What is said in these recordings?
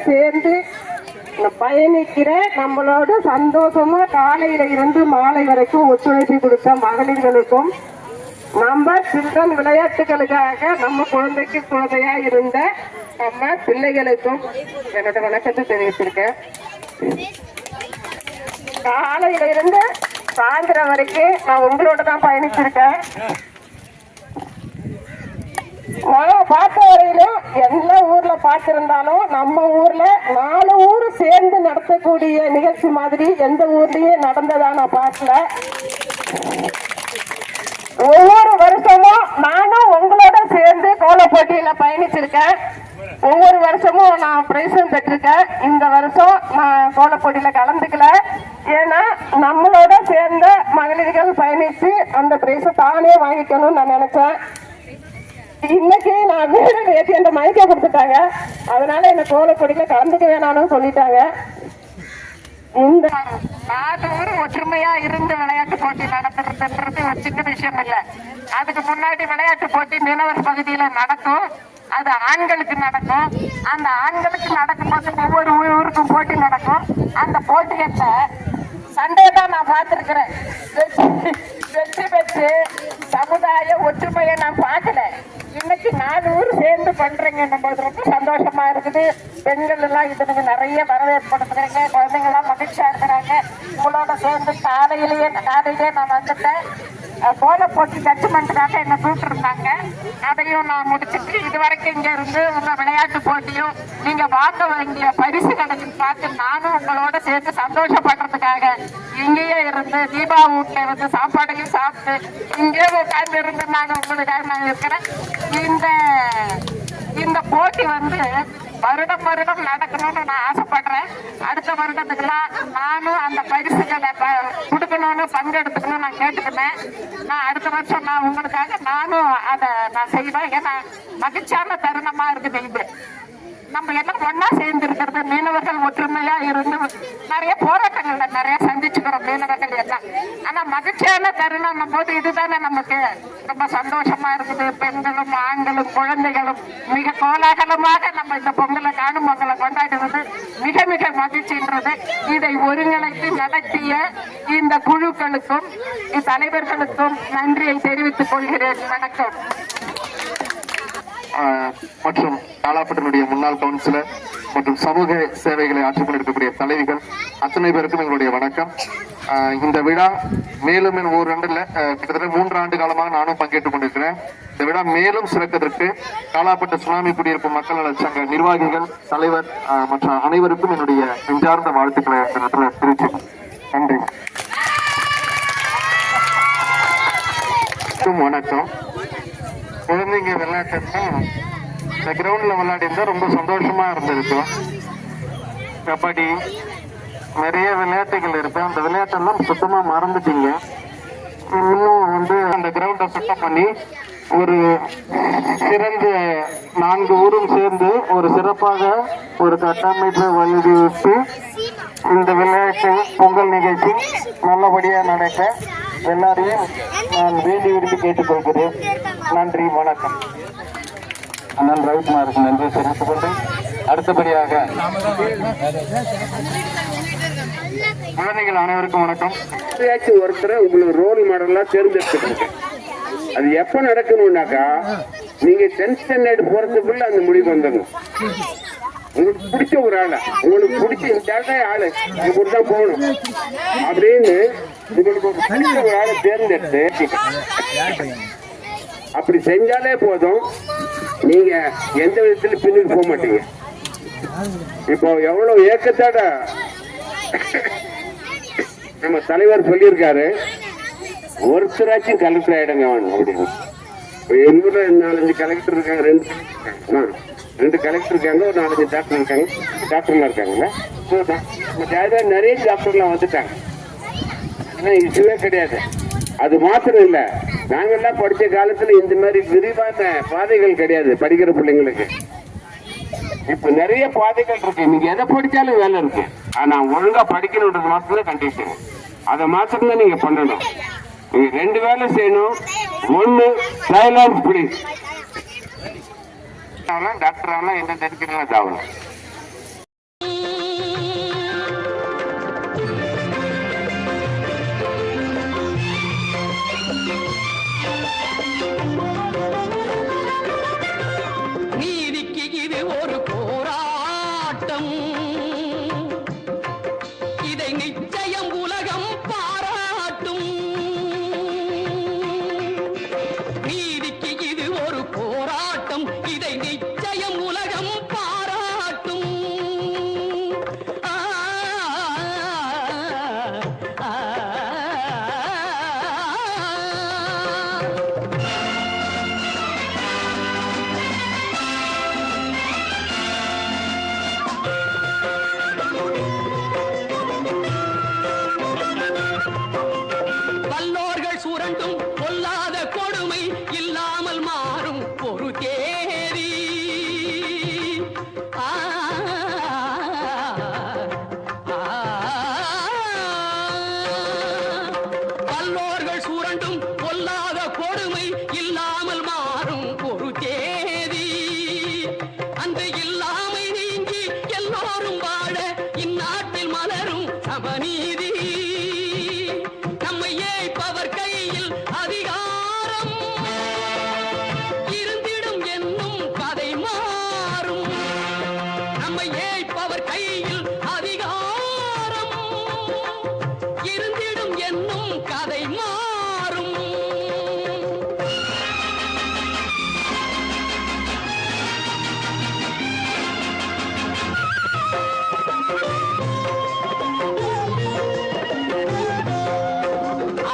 சேர்ந்து பயணிக்கிற நம்மளோட சந்தோஷமா காலையில இருந்து மாலை வரைக்கும் ஒத்துழைப்பு கொடுத்த மகளிர்களுக்கும் நம்ம சில்ட்ரன் விளையாட்டுகளுக்காக நம்ம குழந்தைக்கு குழந்தையா இருந்த நம்ம பிள்ளைகளுக்கும் என்னோட வணக்கத்தை தெரிவிச்சிருக்கேன். காலையில இருந்து சாயந்தரம் வரைக்கும் நான் உங்களோட தான் பயணிச்சிருக்கேன். நான் பார்த்த வரையிலும் எல்லா ஊர்ல பார்த்திருந்தாலும் நம்ம ஊர்ல 4 ஊர் சேர்ந்து நடத்தக்கூடிய நிகழ்ச்சி மாதிரி எந்த ஊர்லயும் நடந்ததா நான் பார்க்கல. ஒவ்வொரு வருஷமும் நானும் உங்களோட சேர்ந்து கோல போட்டியில பயணிச்சிருக்கேன். ஒவ்வொரு வருஷமும் நான் பிரைஸும் பெற்றிருக்கேன். இந்த வருஷம் நான் கோல போட்டியில கலந்துக்கல. ஏன்னா நம்மளோட சேர்ந்த மகளிர்கள் பயணிச்சு அந்த பிரைஸை தானே வாங்கிக்கணும்னு நான் நினைச்சேன். இன்னைக்கு நான் வீடு ஏற்றி அந்த மைக்க கொடுத்துட்டாங்க. அதனால என்ன கோலப்பொடியில கலந்துக்க வேணாம்னு சொல்லிட்டாங்க. இந்த 4 ஊர் ஒற்றுமையா இருந்து விளையாட்டு போட்டி நடத்துறதுன்றது ஒரு சின்ன விஷயம் இல்லை. அதுக்கு முன்னாடி விளையாட்டு போட்டி மீனவர் பகுதியில நடக்கும். அது ஆண்களுக்கு நடக்கும். அந்த ஆண்களுக்கு நடக்கும்போது ஒவ்வொரு ஊருக்கும் போட்டி நடக்கும். அந்த போட்டியத்தை சண்டே தான் நான் பார்த்திருக்கிறேன். வெற்றி பெற்று சமுதாய ஒற்றுமையை நான் பார்க்கல. இன்னைக்கு 4 ஊர் சேர்ந்து பண்றீங்க போது ரொம்ப சந்தோஷமா இருக்குது. பெண்கள் எல்லாம் இதுக்கு நிறைய வரவேற்படுத்துறீங்க. குழந்தைங்க எல்லாம் மகிழ்ச்சியா இருக்கிறாங்க. உங்களோட சேர்ந்து காலையிலேயே நான் வந்துட்டேன். கோல போட்டி ஜட்ஜ்மெண்ட்டுக்காக என்ன கூப்பிட்டுருந்தாங்க. அதையும் நான் முடிச்சுட்டு இதுவரைக்கும் இங்க இருந்து உங்க விளையாட்டு போட்டியும் நீங்க வாங்க வேண்டிய பரிசு கணக்குன்னு பார்த்து நானும் உங்களோட சேர்ந்து சந்தோஷப்படுறதுக்காக இங்கேயே இருந்து தீபா வீட்டுல இருந்து சாப்பாடையும் சாப்பிட்டு இங்கே உட்கார்ந்து இருந்து நாங்க உங்களுக்காக நான் இருக்கிறேன். இந்த போட்டி வருடம் நடக்கணும்னு நான் ஆசைப்படுறேன். அடுத்த வருடத்துக்கெல்லாம் நானும் அந்த பரிசுகளை கொடுக்கணும்னு பங்கெடுத்துக்கணும்னு நான் கேட்டுக்கிட்டேன். நான் அடுத்த வருஷம் நான் உங்களுக்காக நானும் அதை நான் செய்வேன். ஏன்னா மகிழ்ச்சியான தருணமா இருக்குது. இது நம்ம எல்லாம் ஒன்னா சேர்ந்து இருக்கிறது. மீனவர்கள் ஒற்றுமையா இருந்து நிறைய போராட்டங்கள்ல நிறைய சந்திச்சுக்கிறோம் மீனவர்கள் எல்லாம். ஆனா மகிழ்ச்சியான தருணம் போது இதுதானே நமக்கு ரொம்ப சந்தோஷமா இருக்குது. பெண்களும் ஆண்களும் குழந்தைகளும் மிக கோலாகலமாக நம்ம இந்த பொங்கலை காணும் பொங்கலை கொண்டாடுவது மிக மிக மகிழ்ச்சின்றது. இதை ஒருங்கிணைத்து நடத்திய இந்த குழுக்களுக்கும் தலைவர்களுக்கும் நன்றியை தெரிவித்துக் கொள்கிறேன். வணக்கம். மற்றும் காலாப்பட்டினுடைய முன்னாள் கவுன்சிலர் மற்றும் சமூக சேவைகளை ஆற்றிக் கொண்டிருக்கக்கூடிய தலைவிகள் அத்தனை பேருக்கும் எங்களுடைய வணக்கம். இந்த விழா மேலும் ஒரு கிட்டத்தட்ட 3 ஆண்டு காலமாக நானும் பங்கேற்றுக் கொண்டிருக்கிறேன். இந்த விழா மேலும் சிறப்பதற்கு காலாப்பட்டு சுனாமி குடியிருப்பு மக்கள் நல சங்க நிர்வாகிகள், தலைவர் மற்ற அனைவருக்கும் என்னுடைய நெஞ்சார்ந்த வாழ்த்துக்களை தெரிவித்து நன்றி. வணக்கம். குழந்தைங்க விளையாட்டுன்னா இந்த கிரவுண்ட்ல விளையாடி இருந்தா ரொம்ப சந்தோஷமா இருந்திருக்கும். கபடி நிறைய விளையாட்டுகள் இருக்கு. அந்த விளையாட்டெல்லாம் சுத்தமா மறந்துட்டீங்க. இன்னும் அந்த கிரவுண்டை சுத்தம் பண்ணி ஒரு சிறந்த 4 ஊரும் சேர்ந்து ஒரு சிறப்பாக ஒரு கட்டமைப்பை வலியுறுத்தி இந்த விளையாட்டு பொங்கல் நிகழ்ச்சி நல்லபடியா நடக்க எல்லாரையும் நான் வேண்டி விரும்பி கேட்டுக்கொள்கிறேன். நன்றி, வணக்கம். அண்ணன் ரவிக்குமாருக்கு நன்றி தெரிவித்துக் கொண்டு அடுத்தபடியாக குழந்தைகள் அனைவருக்கும் வணக்கம். ஒருத்தரை உங்களுக்கு ரோல் மாடலா தேர்ந்தெடுத்துருங்க. அது எப்ப நடக்கணும்னாக்கா நீங்க 10th ஸ்டாண்டர்ட் போறதுக்குள்ள அந்த முடிவு வந்துடணும். உங்களுக்கு பிடிச்ச ஒரு ஆளை, உங்களுக்கு பிடிச்ச இந்த ஆளு இங்க தான் போகணும் அப்படின்னு உங்களுக்கு ஒரு பிடிச்ச ஒரு ஆளை தேர்ந்தெடுத்து அப்படி செஞ்சாலே போதும், நீங்க எந்த விதத்துல பின்னுக்கு போக மாட்டீங்க. இப்போ எவ்வளவு ஏக்கத்தோட நம்ம தலைவர் சொல்லியிருக்காரு, ஒருத்தராச்சும் கலெக்டர் ஆயிடுங்க வேணும் அப்படின்னு. எங்க ஊர்ல 4-5 கலெக்டர் இருக்காங்க, 2 கலெக்டர் இருக்காங்க, ஒரு 4-5 டாக்டர் இருக்காங்க, டாக்டர்லாம் இருக்காங்கல்ல, நிறைய டாக்டர்லாம் வந்துட்டாங்க. இதுவே கிடையாது. அது மாத்திரம் இல்ல, நாங்கெல்லாம் படிச்ச காலத்துல இந்த மாதிரி விரிவான பாதைகள் கிடையாது படிக்கிற பிள்ளைங்களுக்கு. இப்ப நிறைய பாதைகள் இருக்கு, நீங்க எதை படிச்சாலும் வேலை இருக்கு. ஆனா ஒழுங்கா படிக்கணும்ன்றது மாத்திரம் கண்டிஷன். அதை மாத்திரம் தான் நீங்க பண்ணணும். நீங்க 2 வேலை செய்யணும். ஒண்ணு சைலன்ஸ் பிளீஸ். டாக்டர் ஆகலாம், எந்த தெரிஞ்சுக்கலாம் ஆகலாம். நீதிக்கு இது ஒரு போராட்டம், இதை நிச்சயம் உலகம் பாராட்டும். நீதிக்கு இது ஒரு போராட்டம், இதை நிச்சயம் உலகம் பாராட்டும். ஆ, ஆ, ஆ. வல்லோர்கள் சுரண்டும் பொல்லாத கொடுமை இல்லாமல் மாறும் ஒரு தேதி. ஆ, ஆ, வல்லோர்கள் சுரண்டும் பொல்லாத கொடுமை இல்லாமல் மாறும் ஒரு தேதி. அந்த இல்லாமை நீங்கி எல்லோரும் வாழ இந்நாட்டில் மலரும் சமநீதி. நம்மை ஏய்ப்பவர் கையில் அதிகாரம் இருந்திடும் என்னும் கதை மாறும். நம்மை ஏய்ப்பவர் கையில் அதிகாரம் இருந்திடும் என்னும் கதை மாறும்.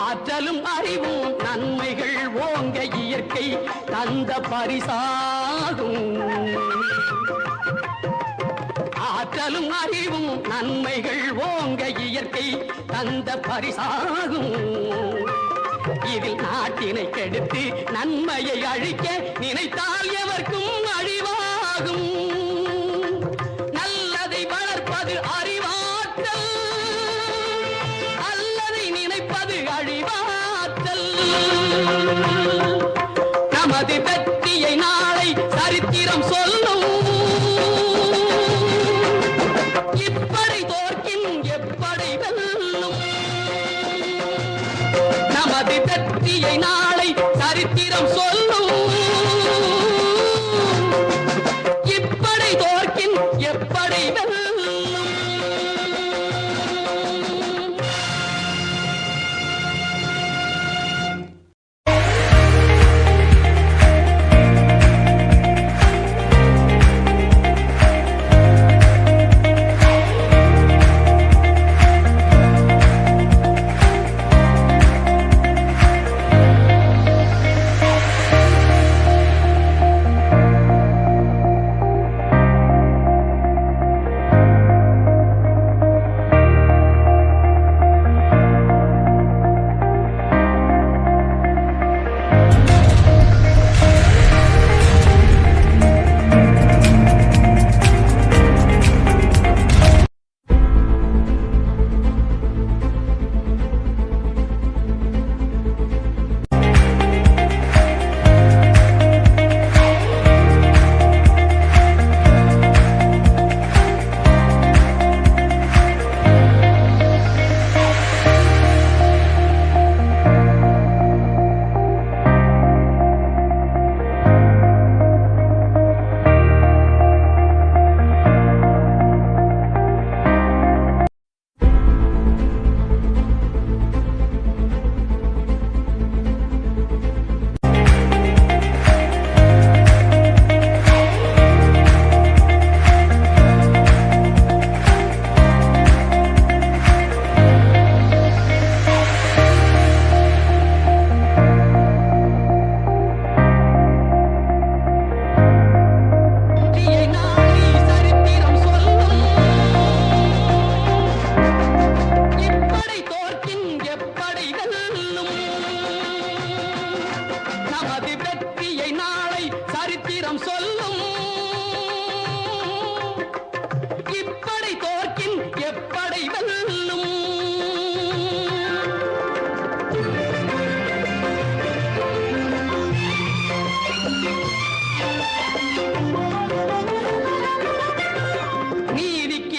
ஆற்றலும் அறிவும் நன்மைகள் ஓங்க இயற்கை தந்த பரிசாகும். ஆற்றலும் அறிவும் நன்மைகள் ஓங்க இயற்கை தந்த பரிசாகும். இதில் நாட்டினை கெடுத்து நன்மையை அழிக்க நினைத்தால் எவர்க்கும் அழிவாகும். நல்லதை வளர்ப்பது அறிவாற்றல், அல்லதை நினைப்பது அழிவாற்றல். நமது வெற்றியை நாளை சரித்திரம் சொல்லும். இப்படை தோற்கின் எப்படை வெல்லும். நமது வெற்றியை நாளை சரித்திரம் சொல்லும். இப்படை தோற்கின் எப்படை வெல்லும்.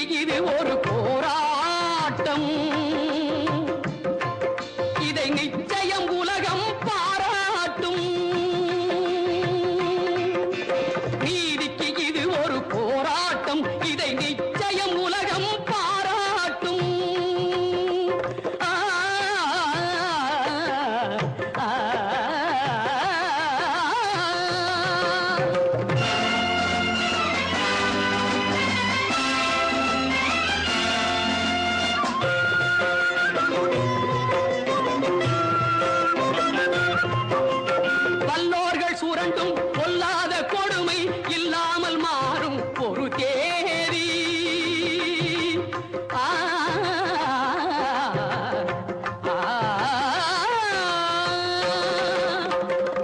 இது ஒரு போராட்டம், இதை நிச்சயம் உலகம் பாராட்டும். நீதிக்கு இது ஒரு போராட்டம், இதை நிச்சயம் உலகம் பாராட்டும். ஆ, ஆ, ஆ. வல்லோர்கள் சுரண்டும் பொல்லாத கொடுமை இல்லாமல் மாறும் ஒரு தேதி. ஆ, ஆ,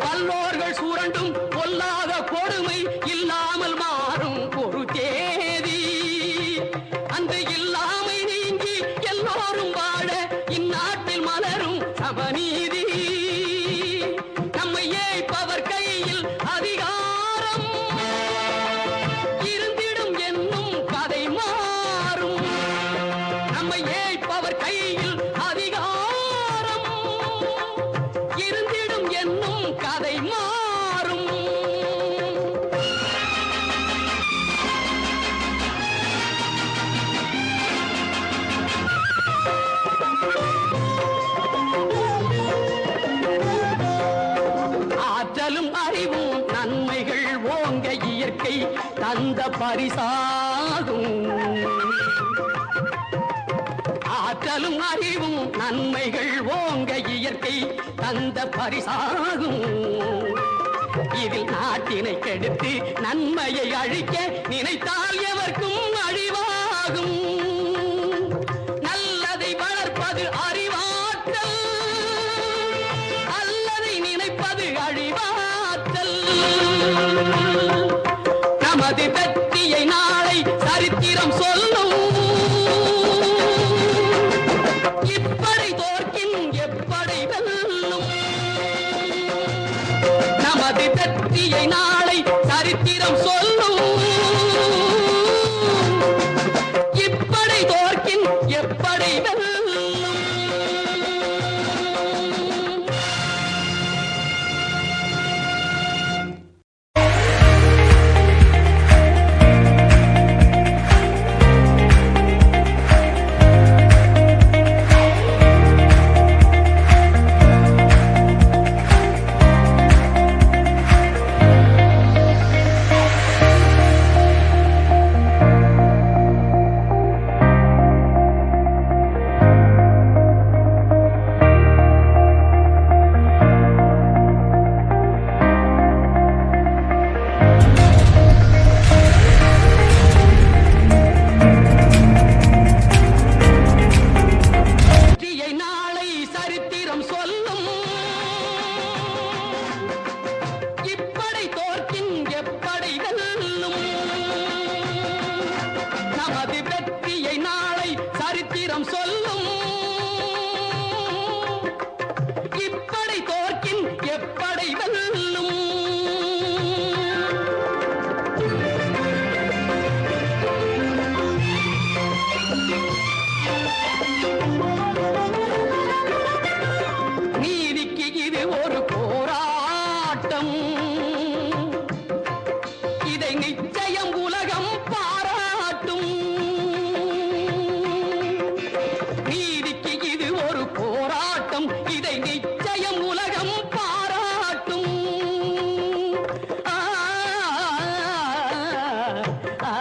வல்லோர்கள் சுரண்டும் பொல்லாத கொடுமை இல்லாமல் மாறும் ஒரு தேதி. அந்த இல்லாமை நீங்கி எல்லோரும் வாழ இந்நாட்டில் மலரும் சமநீதி. நம்மை ஏய்ப்பவர் கையில் அதிகாரம் இருந்திடும் என்னும் கதை மாறும். நம்மை ஏய்ப்பவர் கையில் அதிகாரம் இருந்திடும் என்னும் கதை மாறும். ஆற்றலும் அறிவும் நன்மைகள் ஓங்க இயற்கை தந்த பரிசாகும். ஆற்றலும் அறிவும் நன்மைகள் ஓங்க இயற்கை தந்த பரிசாகும். இதில் நாட்டினை கெடுத்து நன்மையை அழிக்க நினைத்தால் எவர்க்கும் அழிவாகும். நல்லதை வளர்ப்பது அறிவாற்றல், அல்லதை நினைப்பது அழிவாற்றல். நமது வெற்றியை நாளை சரித்திரம் சொல்லும். இப்படை தோற்கின் எப்படை வெல்லும். நமது வெற்றியை நாளை சரித்திரம் சொல்லும். இப்படை தோற்கின் எப்படை வெல்லும். வெற்றியை நாளை சரித்திரம் சொல்லும். இப்படை தோற்கின் எப்படை வெல்லும். நமது வெற்றியை நாளை சரித்திரம் சொல்லும். இப்படை தோற்கின் எப்படை வெல்லும். நீதிக்கு இது ஒரு போராட்டம், இதை நிச்சயம் உலகம் பாராட்டும். நீதிக்கு இது ஒரு போராட்டம், இதை நிச்சயம் உலகம் பாராட்டும். ஆ, ஆ, ஆ.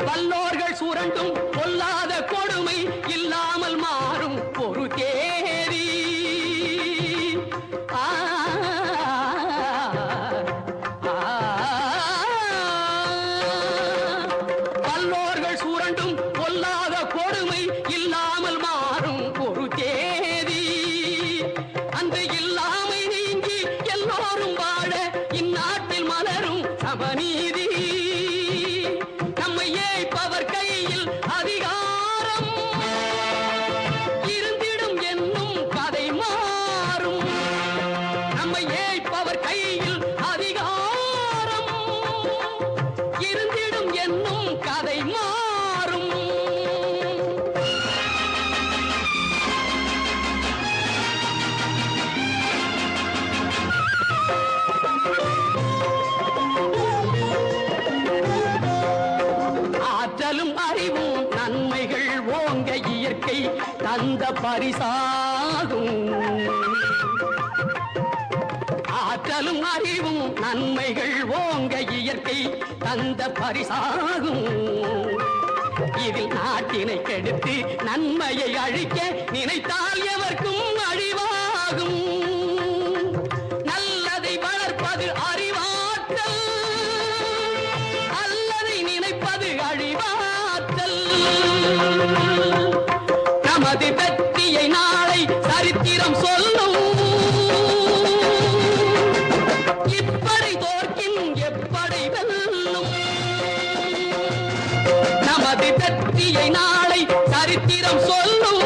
வல்லோர்கள் சுரண்டும் பொல்லாத கொடுமை இல்லாமல் மாறும் ஒரு தேதி. ஆ, ஆ, வல்லோர்கள் சுரண்டும் பொல்லாத கொடுமை இல்லாமல் மாறும் ஒரு தேதி. அந்த இல்லாமை நீங்கி எல்லோரும் வாழ இந்நாட்டில் மலரும் சமநீதி. நம்மை ஏய்ப்பவர் கை மாறும் கதை மாறும். ஆற்றலும் அறிவும் நன்மைகள் ஓங்க இயற்கை தந்த பரிசாகும். ஆற்றலும் அறிவும் நன்மைகள் ஓங்க இயற்கை தந்த பரிசாகும். இதில் நாட்டினை கெடுத்து நன்மையை அழிக்க நினைத்தால் எவர்க்கும் அழிவாகும். நல்லதை வளர்ப்பது அறிவாற்றல், அல்லதை நினைப்பது அழிவாற்றல். நமது வெற்றியை நாளை சரித்திரம் சொல்லும். இப்படை தோற்கின் எப்படை வெல்லும். நமது வெற்றியை நாளை சரித்திரம் சொல்லும்.